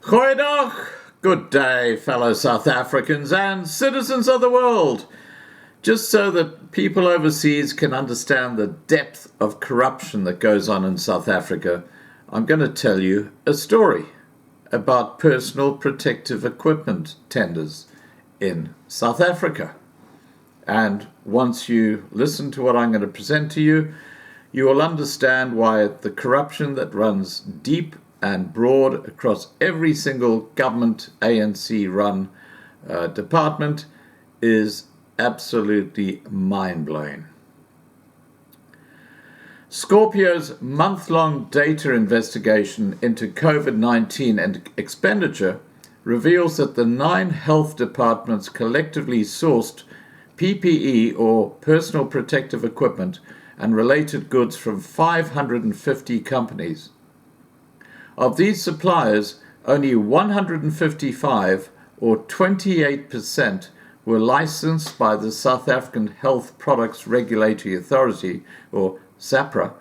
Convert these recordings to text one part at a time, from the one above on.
Goeiedag, good day, fellow South Africans and citizens of the world. Just so that people overseas can understand the depth of corruption that goes on in South Africa, I'm going to tell you a story about personal protective equipment tenders in South Africa. And once you listen to what I'm going to present to you, you will understand why the corruption that runs deep and broad across every single government ANC-run department is absolutely mind-blowing. Scorpio's month-long data investigation into COVID-19 and expenditure reveals that the 9 health departments collectively sourced PPE, or personal protective equipment, and related goods from 550 companies. Of these suppliers, only 155, or 28%, were licensed by the South African Health Products Regulatory Authority, or SAPRA,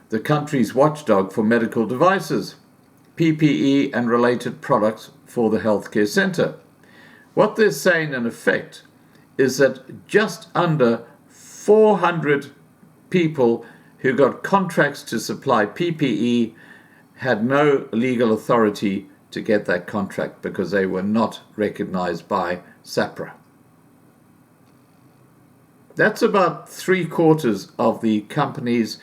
the country's watchdog for medical devices, PPE and related products for the healthcare centre. What they're saying, in effect, is that just under 400 people who got contracts to supply PPE had no legal authority to get that contract because they were not recognized by SAPRA. That's about 3/4 of the companies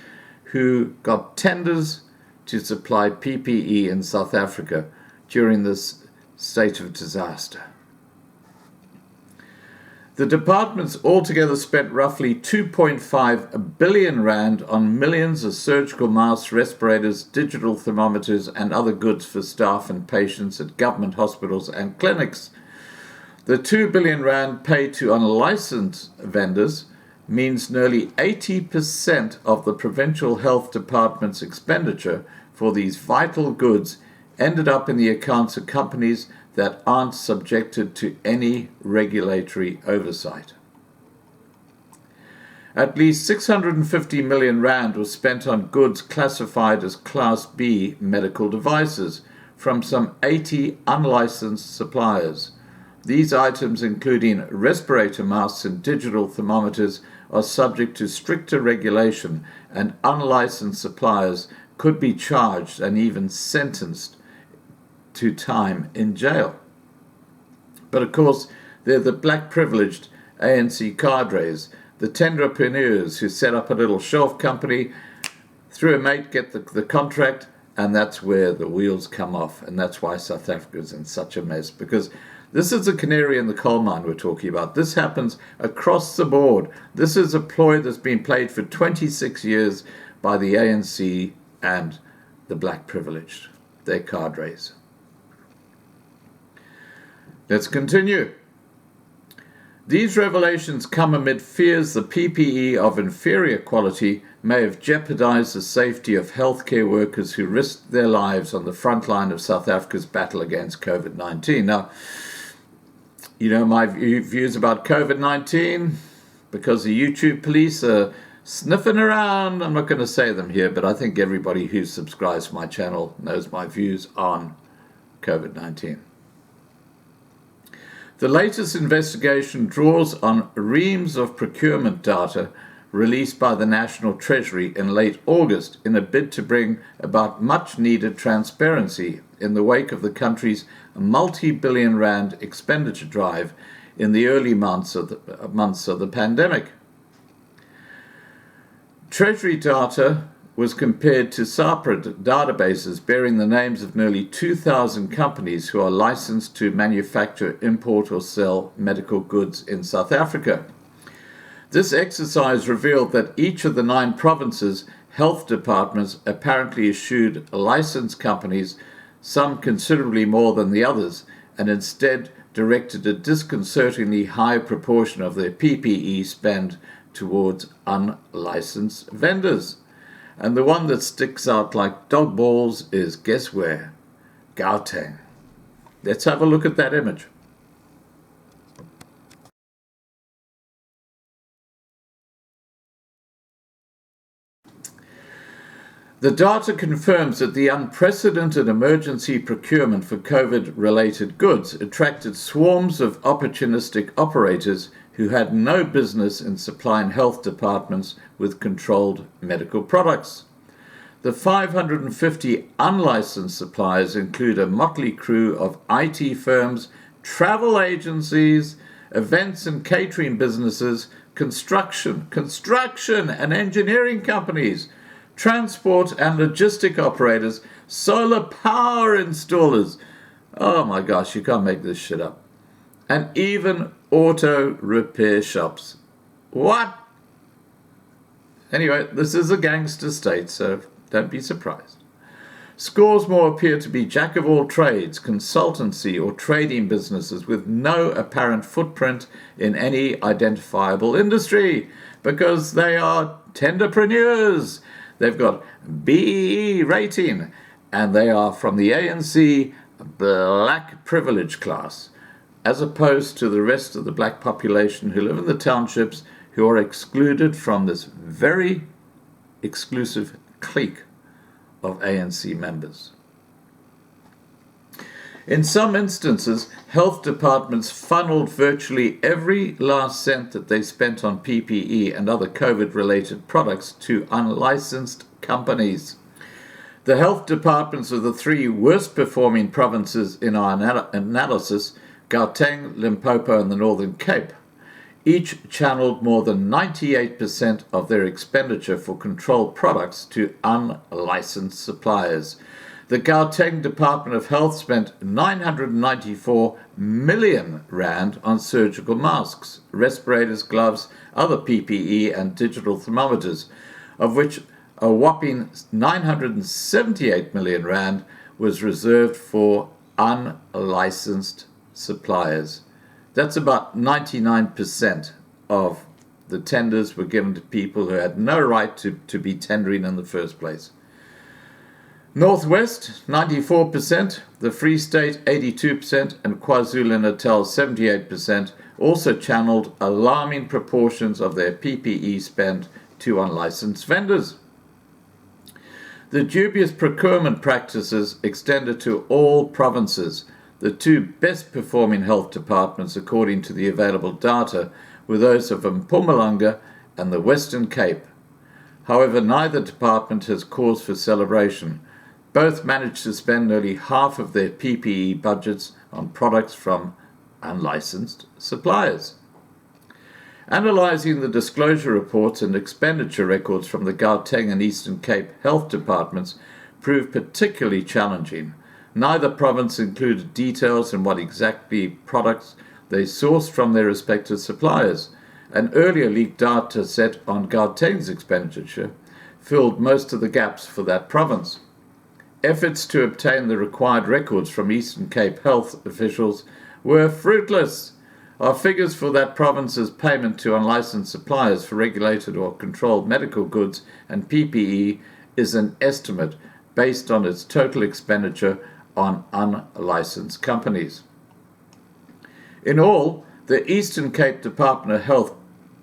who got tenders to supply PPE in South Africa during this state of disaster. The departments altogether spent roughly 2.5 billion rand on millions of surgical masks, respirators, digital thermometers, and other goods for staff and patients at government hospitals and clinics. The 2 billion rand paid to unlicensed vendors means nearly 80% of the Provincial Health Department's expenditure for these vital goods ended up in the accounts of companies that aren't subjected to any regulatory oversight. At least 650 million rand was spent on goods classified as Class B medical devices from some 80 unlicensed suppliers. These items, including respirator masks and digital thermometers, are subject to stricter regulation, and unlicensed suppliers could be charged and even sentenced to time in jail. But of course, they're the black privileged ANC cadres, the tenderpreneurs who set up a little shelf company, through a mate get the contract, and that's where the wheels come off. And that's why South Africa is in such a mess, because this is a canary in the coal mine we're talking about. This happens across the board. This is a ploy that's been played for 26 years by the ANC and the black privileged, their cadres. Let's continue. These revelations come amid fears the PPE of inferior quality may have jeopardized the safety of healthcare workers who risked their lives on the front line of South Africa's battle against COVID-19. Now, you know my views about COVID-19, because the YouTube police are sniffing around. I'm not going to say them here, but I think everybody who subscribes to my channel knows my views on COVID-19. The latest investigation draws on reams of procurement data released by the National Treasury in late August in a bid to bring about much-needed transparency in the wake of the country's multi-billion rand expenditure drive in the early months of the pandemic. Treasury data was compared to SAPRA databases bearing the names of nearly 2,000 companies who are licensed to manufacture, import, or sell medical goods in South Africa. This exercise revealed that each of the 9 provinces' health departments apparently issued licensed companies, some considerably more than the others, and instead directed a disconcertingly high proportion of their PPE spend towards unlicensed vendors. And the one that sticks out like dog balls is, guess where? Gauteng. Let's have a look at that image. The data confirms that the unprecedented emergency procurement for COVID-related goods attracted swarms of opportunistic operators who had no business in supplying health departments with controlled medical products. The 550 unlicensed suppliers include a motley crew of IT firms, travel agencies, events and catering businesses, construction and engineering companies, transport and logistic operators, solar power installers. Oh my gosh, you can't make this shit up. And even auto repair shops. What? Anyway, this is a gangster state, so don't be surprised. Scores more appear to be jack-of-all-trades, consultancy or trading businesses with no apparent footprint in any identifiable industry because they are tenderpreneurs. They've got BEE rating and they are from the ANC black privilege class, as opposed to the rest of the black population who live in the townships who are excluded from this very exclusive clique of ANC members. In some instances, health departments funneled virtually every last cent that they spent on PPE and other COVID-related products to unlicensed companies. The health departments of the three worst-performing provinces in our analysis, Gauteng, Limpopo and the Northern Cape, each channeled more than 98% of their expenditure for controlled products to unlicensed suppliers. The Gauteng Department of Health spent 994 million rand on surgical masks, respirators, gloves, other PPE and digital thermometers, of which a whopping 978 million rand was reserved for unlicensed suppliers. That's about 99% of the tenders were given to people who had no right to be tendering in the first place. Northwest, 94%, the Free State, 82%, and KwaZulu-Natal, 78%, also channeled alarming proportions of their PPE spend to unlicensed vendors. The dubious procurement practices extended to all provinces. The two best performing health departments, according to the available data, were those of Mpumalanga and the Western Cape. However, neither department has cause for celebration. Both managed to spend nearly half of their PPE budgets on products from unlicensed suppliers. Analysing the disclosure reports and expenditure records from the Gauteng and Eastern Cape health departments proved particularly challenging. Neither province included details on what exactly products they sourced from their respective suppliers. An earlier leaked data set on Gauteng's expenditure filled most of the gaps for that province. Efforts to obtain the required records from Eastern Cape health officials were fruitless. Our figures for that province's payment to unlicensed suppliers for regulated or controlled medical goods and PPE is an estimate based on its total expenditure on unlicensed companies. In all, the Eastern Cape Department of Health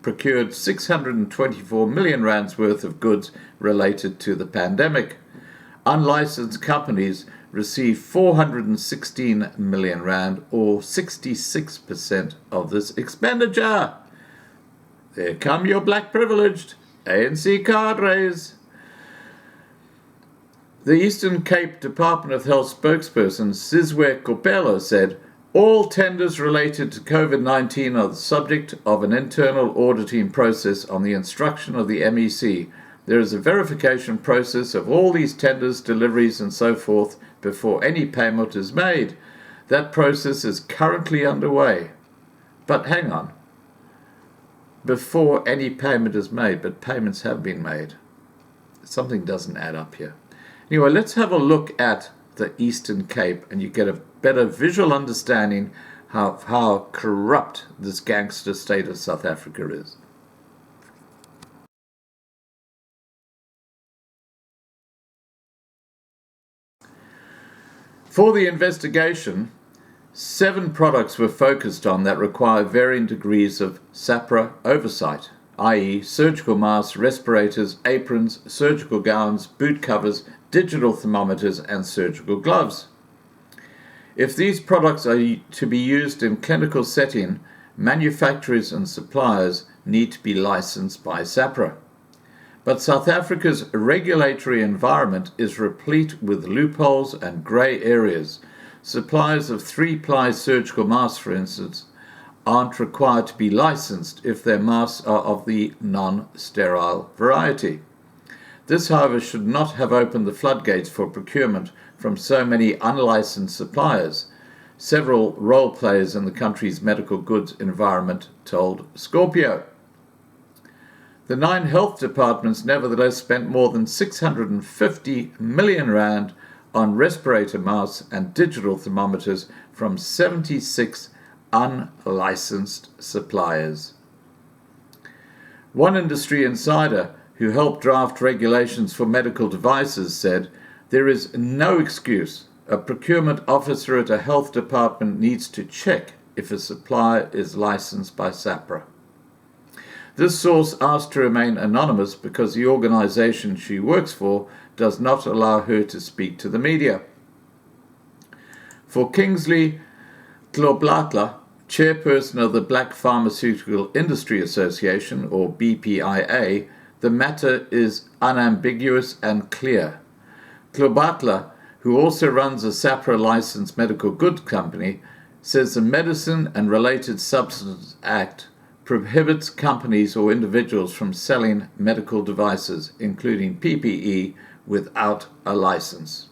procured 624 million rands worth of goods related to the pandemic. Unlicensed companies received 416 million rand, or 66% of this expenditure. There come your black privileged ANC cadres. The Eastern Cape Department of Health spokesperson Sizwe Kopelo said, all tenders related to COVID-19 are the subject of an internal auditing process on the instruction of the MEC. There is a verification process of all these tenders, deliveries and so forth before any payment is made. That process is currently underway. But hang on. Before any payment is made, but payments have been made. Something doesn't add up here. Anyway, let's have a look at the Eastern Cape and you get a better visual understanding of how corrupt this gangster state of South Africa is. For the investigation, 7 products were focused on that require varying degrees of SAPRA oversight. i.e. surgical masks, respirators, aprons, surgical gowns, boot covers, digital thermometers, and surgical gloves. If these products are to be used in clinical setting, manufacturers and suppliers need to be licensed by SAHPRA. But South Africa's regulatory environment is replete with loopholes and grey areas. Suppliers of 3-ply surgical masks, for instance, aren't required to be licensed if their masks are of the non-sterile variety. This, however, should not have opened the floodgates for procurement from so many unlicensed suppliers, several role players in the country's medical goods environment told Scorpio. The 9 health departments nevertheless spent more than 650 million rand on respirator masks and digital thermometers from 76 unlicensed suppliers. One industry insider who helped draft regulations for medical devices said, "There is no excuse. A procurement officer at a health department needs to check if a supplier is licensed by SAHPRA." This source asked to remain anonymous because the organization she works for does not allow her to speak to the media. For Kingsley Tloblatla, chairperson of the Black Pharmaceutical Industry Association, or BPIA, the matter is unambiguous and clear. Tloblatla, who also runs a SAHPRA-licensed medical goods company, says the Medicine and Related Substances Act prohibits companies or individuals from selling medical devices, including PPE, without a license.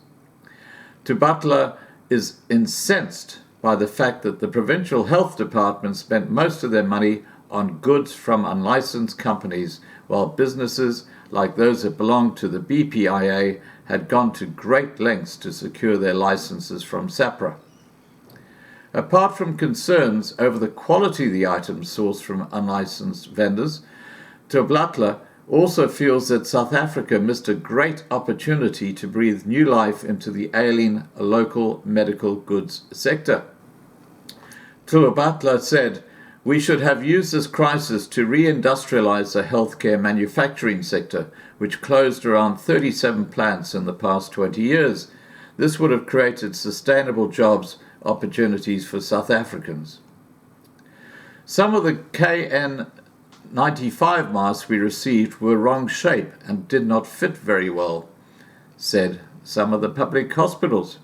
Tloblatla is incensed by the fact that the provincial health department spent most of their money on goods from unlicensed companies, while businesses like those that belong to the BPIA had gone to great lengths to secure their licenses from SAHPRA. Apart from concerns over the quality of the items sourced from unlicensed vendors, Tloblatla also feels that South Africa missed a great opportunity to breathe new life into the ailing local medical goods sector. Tloblatla said, "We should have used this crisis to re-industrialize the healthcare manufacturing sector, which closed around 37 plants in the past 20 years. This would have created sustainable jobs opportunities for South Africans." Some of the KN95 masks we received were wrong shape and did not fit very well, said some of the public hospitals.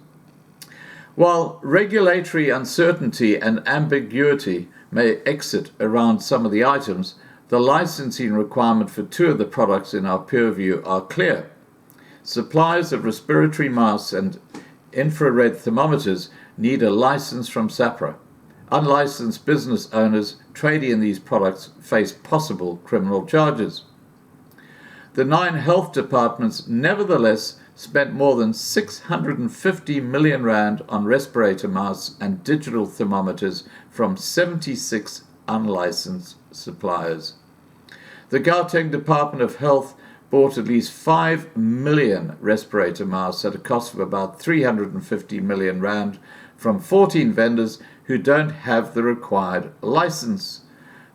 While regulatory uncertainty and ambiguity may exist around some of the items, the licensing requirement for 2 of the products in our peer review are clear. Suppliers of respiratory masks and infrared thermometers need a license from SAHPRA. Unlicensed business owners trading in these products face possible criminal charges. The 9 health departments nevertheless spent more than 650 million rand on respirator masks and digital thermometers from 76 unlicensed suppliers. The Gauteng Department of Health bought at least 5 million respirator masks at a cost of about 350 million rand from 14 vendors who don't have the required license.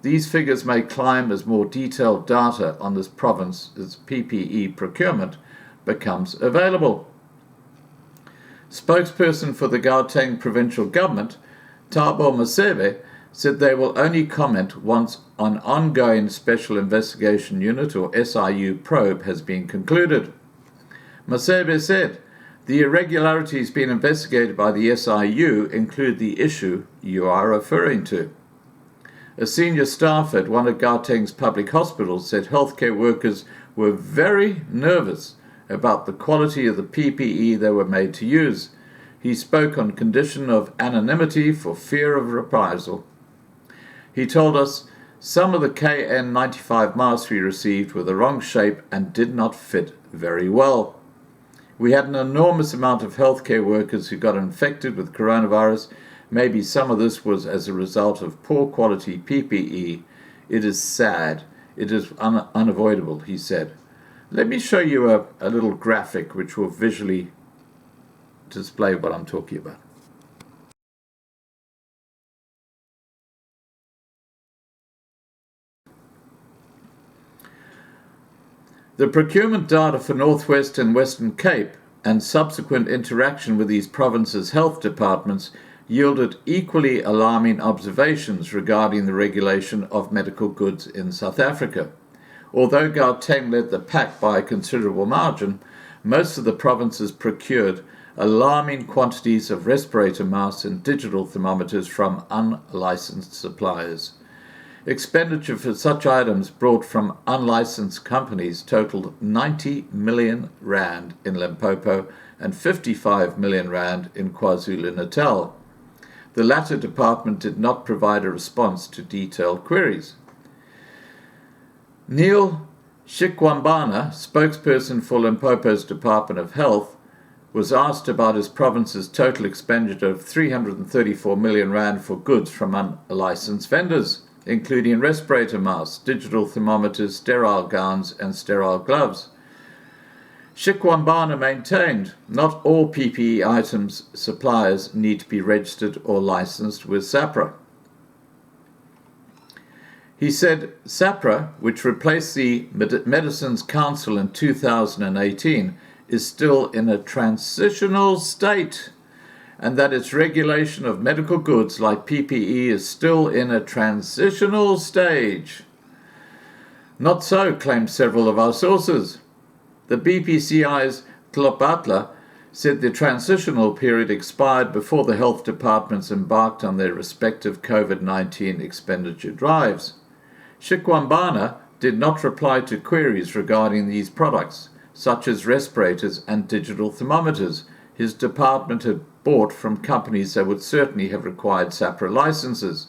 These figures may climb as more detailed data on this province's PPE procurement becomes available. Spokesperson for the Gauteng Provincial Government, Thabo Masebe, said they will only comment once an ongoing Special Investigation Unit, or SIU, probe has been concluded. Masebe said, "The irregularities being investigated by the SIU include the issue you are referring to." A senior staff at one of Gauteng's public hospitals said healthcare workers were very nervous about the quality of the PPE they were made to use. He spoke on condition of anonymity for fear of reprisal. He told us some of the KN95 masks we received were the wrong shape and did not fit very well. We had an enormous amount of healthcare workers who got infected with coronavirus. Maybe some of this was as a result of poor quality PPE. It is sad. It is unavoidable, he said. Let me show you a little graphic which will visually display what I'm talking about. The procurement data for North West and Western Cape and subsequent interaction with these provinces' health departments yielded equally alarming observations regarding the regulation of medical goods in South Africa. Although Gauteng led the pack by a considerable margin, most of the provinces procured alarming quantities of respirator masks and digital thermometers from unlicensed suppliers. Expenditure for such items brought from unlicensed companies totaled 90 million rand in Limpopo and 55 million rand in KwaZulu-Natal. The latter department did not provide a response to detailed queries. Neil Shikwambana, spokesperson for Limpopo's Department of Health, was asked about his province's total expenditure of 334 million rand for goods from unlicensed vendors, including respirator masks, digital thermometers, sterile gowns, and sterile gloves. Shikwambana maintained not all PPE items suppliers need to be registered or licensed with SAHPRA. He said SAHPRA, which replaced the Medicines Council in 2018, is still in a transitional state, and that its regulation of medical goods like PPE is still in a transitional stage. Not so, claimed several of our sources. The BPCI's Klopatla said the transitional period expired before the health departments embarked on their respective COVID-19 expenditure drives. Shikwambana did not reply to queries regarding these products, such as respirators and digital thermometers his department had bought from companies that would certainly have required SAHPRA licenses.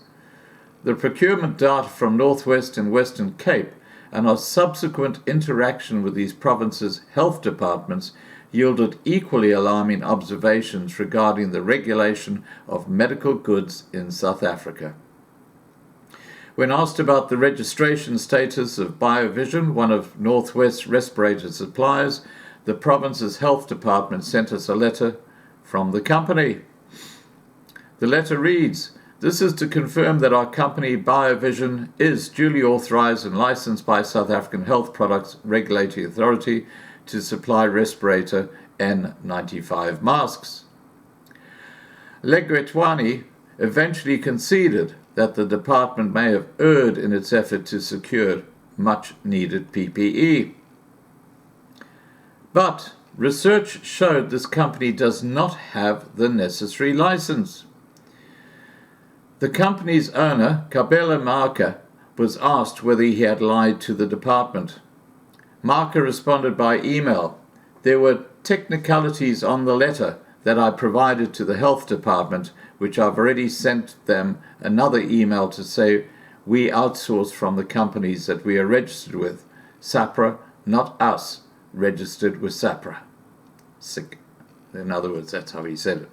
The procurement data from North West and Western Cape and our subsequent interaction with these provinces' health departments yielded equally alarming observations regarding the regulation of medical goods in South Africa. When asked about the registration status of BioVision, one of North West's respirator suppliers, the province's health department sent us a letter from the company. The letter reads, "This is to confirm that our company BioVision is duly authorized and licensed by South African Health Products Regulatory Authority to supply respirator N95 masks." Legwetwani eventually conceded that the department may have erred in its effort to secure much-needed PPE. But research showed this company does not have the necessary license. The company's owner, Kabela Marka, was asked whether he had lied to the department. Marka responded by email, "There were technicalities on the letter that I provided to the health department, which I've already sent them another email to say we outsource from the companies that we are registered with. SAHPRA, not us, registered with SAHPRA." Sick. In other words, that's how he said it.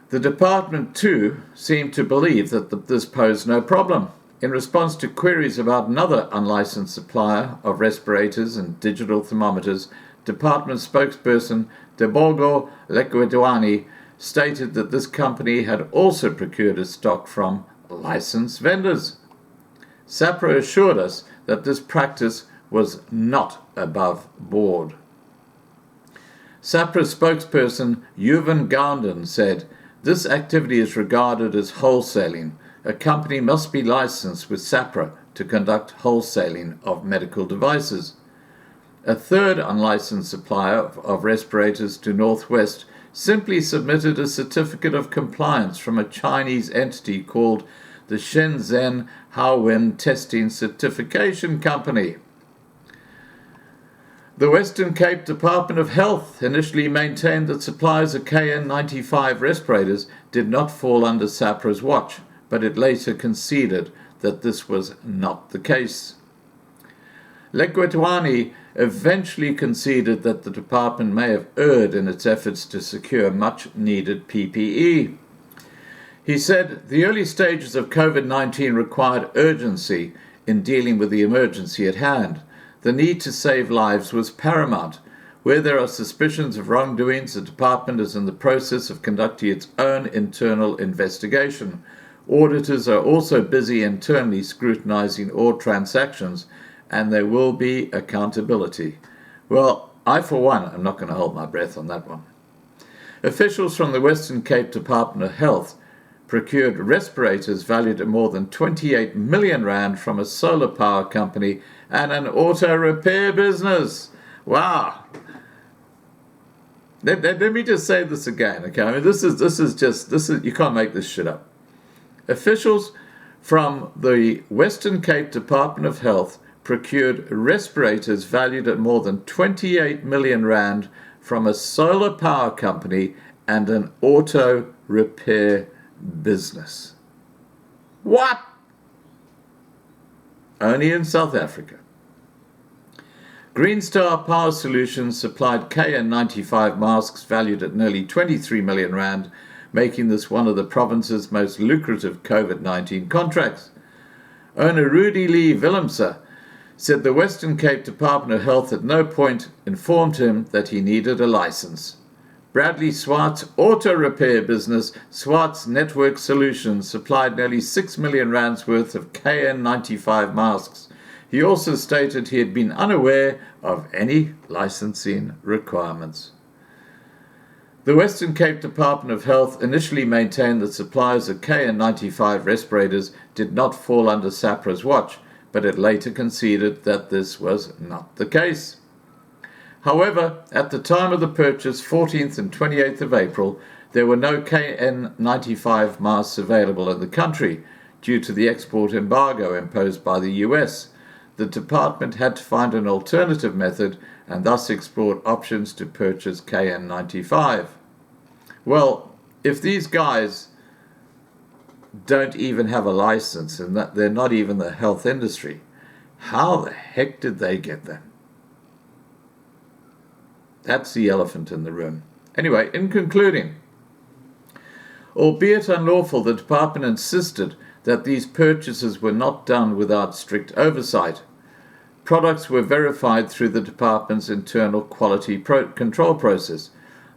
The department, too, seemed to believe that this posed no problem. In response to queries about another unlicensed supplier of respirators and digital thermometers, department spokesperson Debogo Lekwetwani stated that this company had also procured its stock from licensed vendors. SAHPRA assured us that this practice was not above board. SAHPRA spokesperson Yuvan Gandon said, "This activity is regarded as wholesaling. A company must be licensed with SAHPRA to conduct wholesaling of medical devices." A third unlicensed supplier of respirators to North West simply submitted a certificate of compliance from a Chinese entity called the Shenzhen Haowen Testing Certification Company. The Western Cape Department of Health initially maintained that suppliers of KN95 respirators did not fall under SAHPRA's watch, but it later conceded that this was not the case. Lekwetwani eventually conceded that the department may have erred in its efforts to secure much-needed PPE. He said the early stages of COVID-19 required urgency in dealing with the emergency at hand. The need to save lives was paramount. Where there are suspicions of wrongdoings, the department is in the process of conducting its own internal investigation. Auditors are also busy internally scrutinizing all transactions, and there will be accountability. Well, I, for one, am not going to hold my breath on that one. Officials from the Western Cape Department of Health procured respirators valued at more than 28 million rand from a solar power company and an auto repair business. Wow. Let me just say this again, okay? I mean, this is you can't make this shit up. Officials from the Western Cape Department of Health procured respirators valued at more than 28 million rand from a solar power company and an auto repair business. What? Only in South Africa. Green Star Power Solutions supplied KN95 masks valued at nearly 23 million rand, making this one of the province's most lucrative COVID-19 contracts. Owner Rudy Lee Willemse said the Western Cape Department of Health at no point informed him that he needed a license. Bradley Swart's auto repair business, Swart's Network Solutions, supplied nearly 6 million rands worth of KN95 masks. He also stated he had been unaware of any licensing requirements. The Western Cape Department of Health initially maintained that suppliers of KN95 respirators did not fall under SAHPRA's watch, but it later conceded that this was not the case. However, at the time of the purchase, 14th and 28th of April, there were no KN95 masks available in the country due to the export embargo imposed by the US. The department had to find an alternative method and thus explored options to purchase KN95. Well, if these guys don't even have a license and that they're not even the health industry, how the heck did they get them? That's the elephant in the room. Anyway, in concluding, albeit unlawful, the department insisted that these purchases were not done without strict oversight. Products were verified through the department's internal quality control process.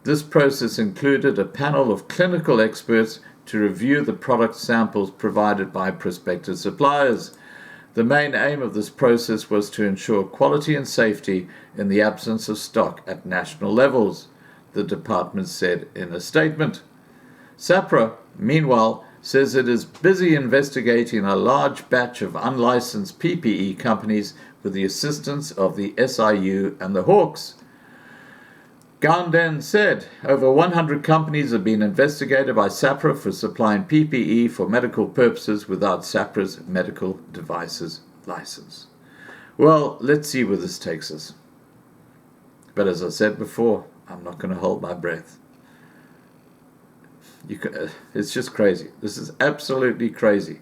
This process included a panel of clinical experts to review the product samples provided by prospective suppliers. The main aim of this process was to ensure quality and safety in the absence of stock at national levels, the department said in a statement. SAHPRA, meanwhile, says it is busy investigating a large batch of unlicensed PPE companies with the assistance of the SIU and the Hawks. Ganden said over 100 companies have been investigated by SAHPRA for supplying PPE for medical purposes without SAHPRA's medical devices license. Well, let's see where this takes us. But as I said before, I'm not going to hold my breath. It's just crazy. This is absolutely crazy.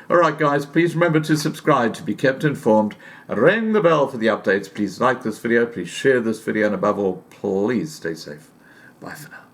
All right, guys, please remember to subscribe to be kept informed. Ring the bell for the updates. Please like this video. Please share this video. And above all, please stay safe. Bye for now.